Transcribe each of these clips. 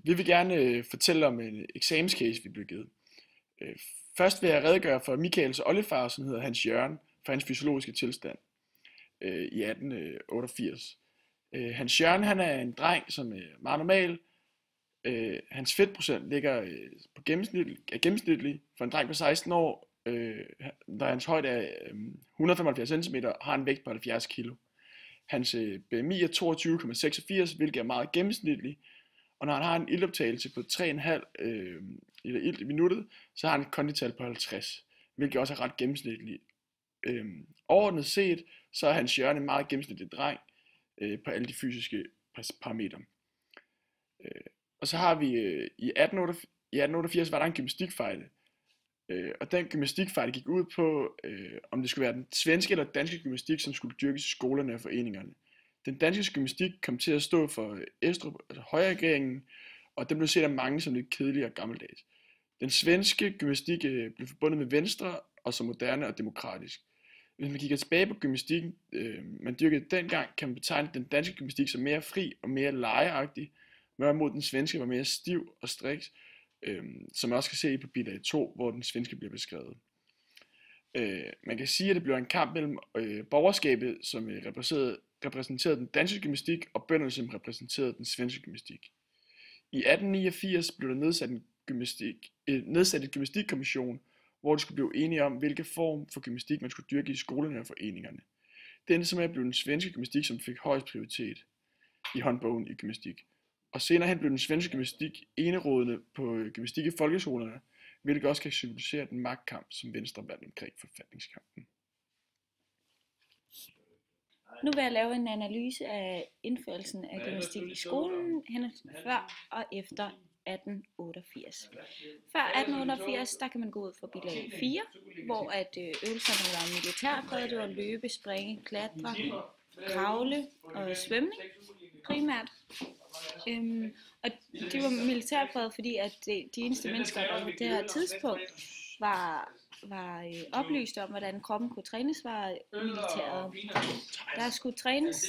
Vi vil gerne fortælle om en eksamenscase, vi blev givet. Øh, Først vil jeg redegøre for Michaels oldefar, som hedder Hans Jørgen, for hans fysiologiske tilstand i 1888. Hans Jørgen han er en dreng, som er meget normal. Hans fedtprocent ligger er gennemsnitlig for en dreng på 16 år. Da hans højde er 175 cm, har en vægt på 70 kg. Hans BMI er 22,86, hvilket er meget gennemsnitlig. Og når han har en iltoptagelse på 3,5 liter ilt i minuttet, så har han et kondital på 50, hvilket også er ret gennemsnitligt. Overordnet set, så er Hans Jørgen en meget gennemsnitlig dreng på alle de fysiske parametre. Og så har vi i 1888 var der en gymnastikfejde, og den gymnastikfejde gik ud på, om det skulle være den svenske eller danske gymnastik, som skulle dyrkes i skolerne og foreningerne. Den danske gymnastik kom til at stå for Estrup, altså højreregeringen, og den blev set af mange som lidt kedelig og gammeldags. Den svenske gymnastik blev forbundet med Venstre og som moderne og demokratisk. Hvis man kigger tilbage på gymnastikken, man dyrkede dengang, kan man betegne den danske gymnastik som mere fri og mere legeagtig, hvorimod den svenske var mere stiv og striks, som man også kan se på bilag 2, hvor den svenske bliver beskrevet. Man kan sige, at det blev en kamp mellem borgerskabet, som repræsenterede den danske gymnastik, og bønderne, som repræsenterede den svenske gymnastik. I 1889 blev der nedsat en gymnastikkommission, hvor de skulle blive enige om, hvilke form for gymnastik man skulle dyrke i skolerne og foreningerne. Det endte simpelthen blev den svenske gymnastik, som fik højst prioritet i håndbogen i gymnastik. Og senere hen blev den svenske gymnastik enerådende på gymnastik i folkeskolerne, hvilket også kan symbolisere den magtkamp, som Venstre vandt omkring forfatningskampen. Nu vil jeg lave en analyse af indførelsen af gymnastik i skolen før og efter 1888. Før 1888, der kan man gå ud fra bilag 4, hvor at øvelserne var militærpræget. Det var løbe, springe, klatre, kravle og svømning primært. Og det var militærpræget, fordi at de eneste mennesker, der på det her tidspunkt var oplyst om, hvordan kroppen kunne trænes, var militæret. Der skulle trænes,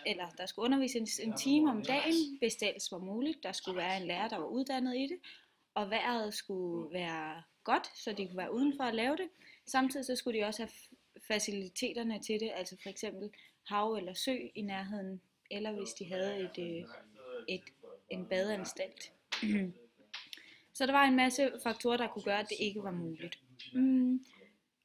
eller der skulle undervises en time om dagen, hvis det ellers var muligt. Der skulle være en lærer, der var uddannet i det, og vejret skulle være godt, så de kunne være udenfor at lave det. Samtidig så skulle de også have faciliteterne til det, altså for eksempel hav eller sø i nærheden, eller hvis de havde en badeanstalt. Så der var en masse faktorer, der kunne gøre, at det ikke var muligt.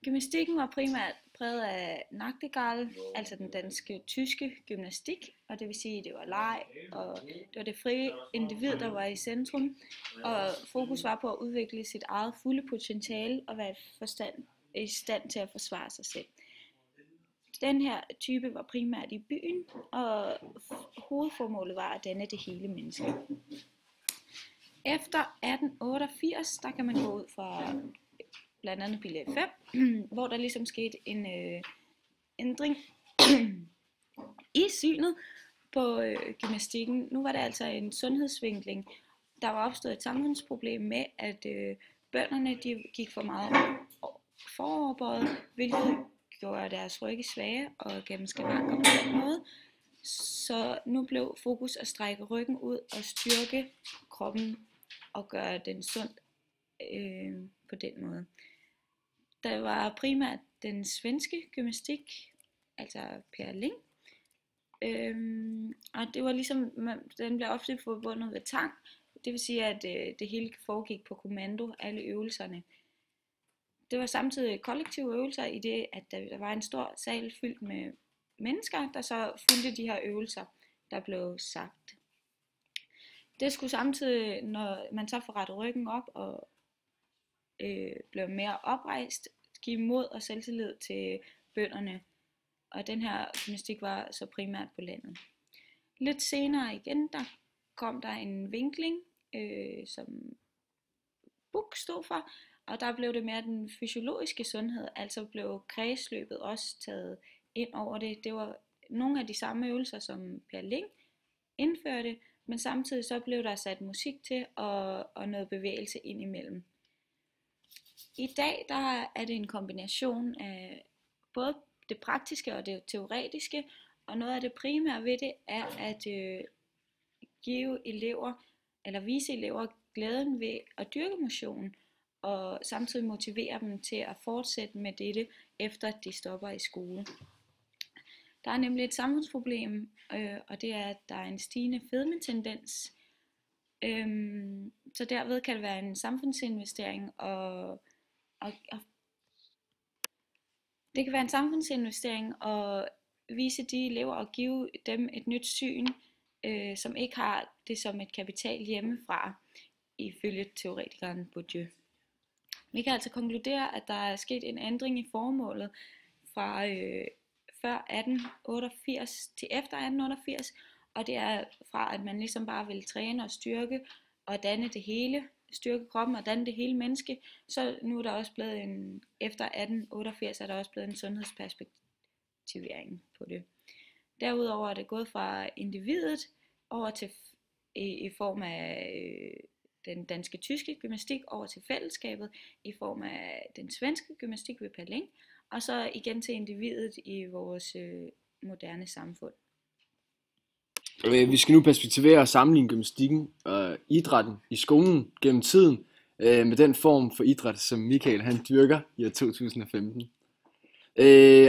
Gymnastikken var primært præget af Nachtigall, altså den danske-tyske gymnastik, og det vil sige, at det var leg, og det var det frie individ, der var i centrum, og fokus var på at udvikle sit eget fulde potentiale og være i stand til at forsvare sig selv. Den her type var primært i byen, og hovedformålet var at danne det hele menneske. Efter 1888, der kan man gå ud fra blandt andet bilag 5, hvor der ligesom skete en ændring i synet på gymnastikken. Nu var det altså en sundhedsvinkling. Der var opstået et samfundsproblem med, at bønderne de gik for meget foroverbøjet, hvilket gjorde deres rygge svage og gav dem skavanker på den måde. Så nu blev fokus at strække ryggen ud og styrke kroppen og gøre den sund på den måde. Der var primært den svenske gymnastik, altså Per Ling. Og det var ligesom, den blev ofte forbundet ved tang. Det vil sige, at det hele foregik på kommando, alle øvelserne. Det var samtidig kollektive øvelser i det, at der var en stor sal fyldt med mennesker, der så fulgte de her øvelser, der blev sagt. Det skulle samtidig, når man så får rettet ryggen op og blev mere oprejst, give mod og selvtillid til bønderne. Og den her gymnastik var så primært på landet. Lidt senere igen, der kom der en vinkling, som Buch stod for, og der blev det mere den fysiologiske sundhed, altså blev kredsløbet også taget ind over det. Det var nogle af de samme øvelser, som Per Ling indførte, men samtidig så blev der sat musik til og noget bevægelse ind imellem. I dag der er det en kombination af både det praktiske og det teoretiske, og noget af det primære ved det er at give elever eller vise elever glæden ved at dyrke motion, og samtidig motivere dem til at fortsætte med dette, efter at de stopper i skole. Der er nemlig et samfundsproblem, og det er, at der er en stigende fedmetendens. Så derved kan det være en samfundsinvestering, det kan være en samfundsinvestering at vise de elever og give dem et nyt syn, som ikke har det som et kapital hjemmefra, ifølge teoretikeren Bourdieu. Vi kan altså konkludere, at der er sket en ændring i formålet fra før 1888 til efter 1888, og det er fra, at man ligesom bare vil træne og styrke og danne det hele, styrke kroppen og danne det hele menneske, så nu er der også blevet efter 1888 er der også blevet en sundhedsperspektivering på det. Derudover er det gået fra individet over til i form af den danske-tyske gymnastik over til fællesskabet i form af den svenske gymnastik ved Paling, og så igen til individet i vores moderne samfund. Vi skal nu perspektivere og sammenligne gymnastikken og idrætten i skolen gennem tiden med den form for idræt, som Michael han dyrker i 2015.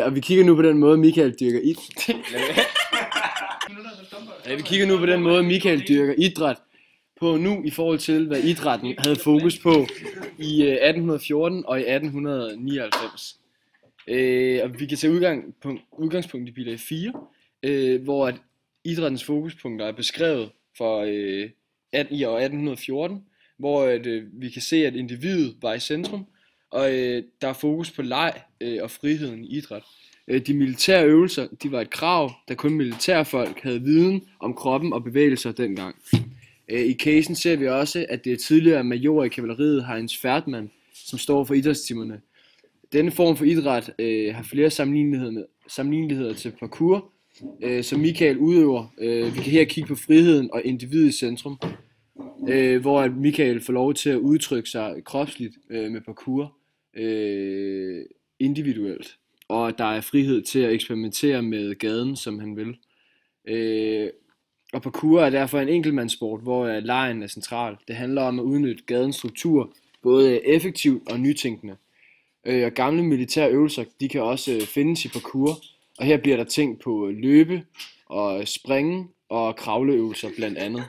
Og vi kigger nu på den måde, Michael dyrker idræt på nu i forhold til, hvad idrætten havde fokus på i 1814 og i 1899. Og vi kan tage udgangspunkt i bilag 4, hvor at idrættens fokuspunkter er beskrevet for i år 1814, hvor vi kan se, at individet var i centrum, og der er fokus på leg og friheden i idræt. De militære øvelser, de var et krav, da kun militærfolk havde viden om kroppen og bevægelser dengang. I casen ser vi også, at det tidligere major i kavaleriet Heinz Feldmann, som står for idrætstimerne. Denne form for idræt har flere sammenligneligheder til parkour, som Michael udøver. Vi kan her kigge på friheden og individet i centrum, hvor Michael får lov til at udtrykke sig kropsligt med parkour individuelt. Og der er frihed til at eksperimentere med gaden, som han vil. Og parkour er derfor en enkeltmandssport, hvor legen er central. Det handler om at udnytte gadens struktur, både effektivt og nytænkende. Og gamle militære øvelser, de kan også findes i parkour, og her bliver der tænkt på løbe og springe og kravleøvelser blandt andet.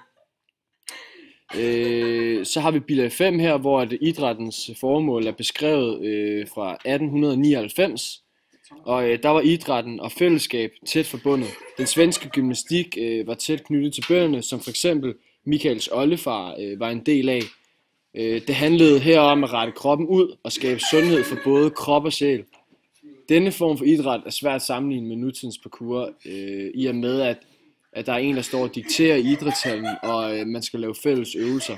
Så har vi bilag 5 her, hvor idrættens formål er beskrevet fra 1899, og der var idrætten og fællesskab tæt forbundet. Den svenske gymnastik var tæt knyttet til bønderne, som for eksempel Michaels oldefar var en del af. Det handlede her om at rette kroppen ud og skabe sundhed for både krop og sjæl. Denne form for idræt er svært at sammenligne med nutidens parkour, i og med at der er en, der står og dikterer i idrætshallen, og man skal lave fælles øvelser.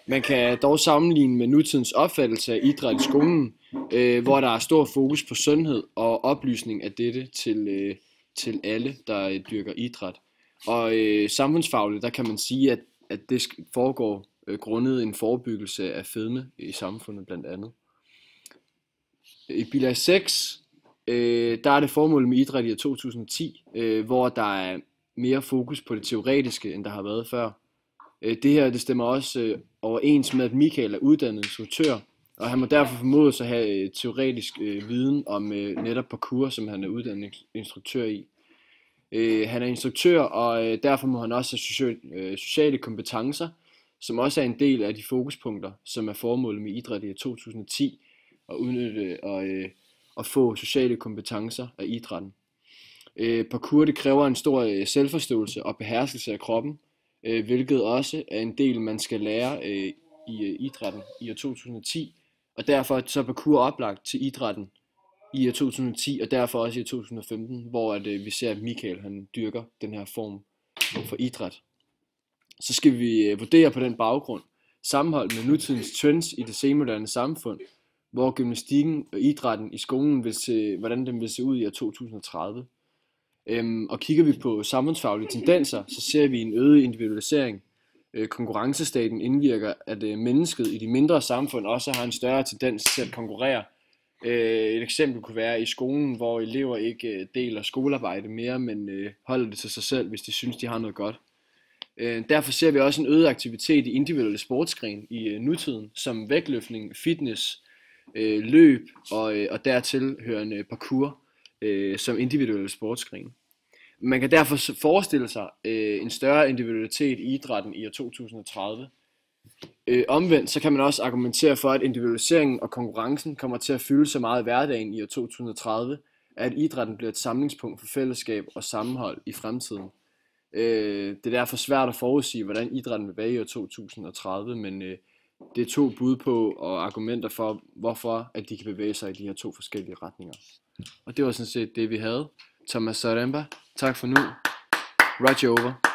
Man kan dog sammenligne med nutidens opfattelse af idræt i skolen, hvor der er stor fokus på sundhed og oplysning af dette til alle, der dyrker idræt. Og samfundsfagligt, der kan man sige, at det foregår grundet en forebyggelse af fedme i samfundet blandt andet. I bilag 6, der er det formålet med idræt i 2010, hvor der er mere fokus på det teoretiske, end der har været før. Det her det stemmer også overens med, at Michael er uddannet instruktør, og han må derfor formodes at have teoretisk viden om netop parkour, som han er uddannet instruktør i. Han er instruktør, og derfor må han også have sociale kompetencer, som også er en del af de fokuspunkter, som er formålet med idræt i 2010, at udnytte og få sociale kompetencer af idrætten. Parkour det kræver en stor selvforståelse og beherskelse af kroppen, hvilket også er en del, man skal lære i idrætten i 2010, og derfor så parkour oplagt til idrætten i 2010, og derfor også i 2015, hvor vi ser, at Michael han dyrker den her form for idræt. Så skal vi vurdere på den baggrund, sammenholdt med nutidens trends i det senmoderne samfund, hvor gymnastikken og idrætten i skolen hvordan den vil se ud i 2030. Og kigger vi på samfundsfaglige tendenser, så ser vi en øget individualisering. Konkurrencestaten indvirker, at mennesket i de mindre samfund også har en større tendens til at konkurrere. Et eksempel kunne være i skolen, hvor elever ikke deler skolearbejde mere, men holder det til sig selv, hvis de synes, de har noget godt. Derfor ser vi også en øget aktivitet i individuelle sportsgrene i nutiden, som vægtløftning, fitness, løb og dertil hørende parkour som individuelle sportsgrene. Man kan derfor forestille sig en større individualitet i idrætten i år 2030. Omvendt så kan man også argumentere for, at individualiseringen og konkurrencen kommer til at fylde så meget i hverdagen i år 2030, at idrætten bliver et samlingspunkt for fællesskab og sammenhold i fremtiden. Det er derfor svært at forudsige, hvordan idrætten vil være i år 2030, men det er 2 bud på og argumenter for, hvorfor at de kan bevæge sig i de her 2 forskellige retninger. Og det var sådan set det, vi havde. Thomas Zaremba, tak for nu. Roger over.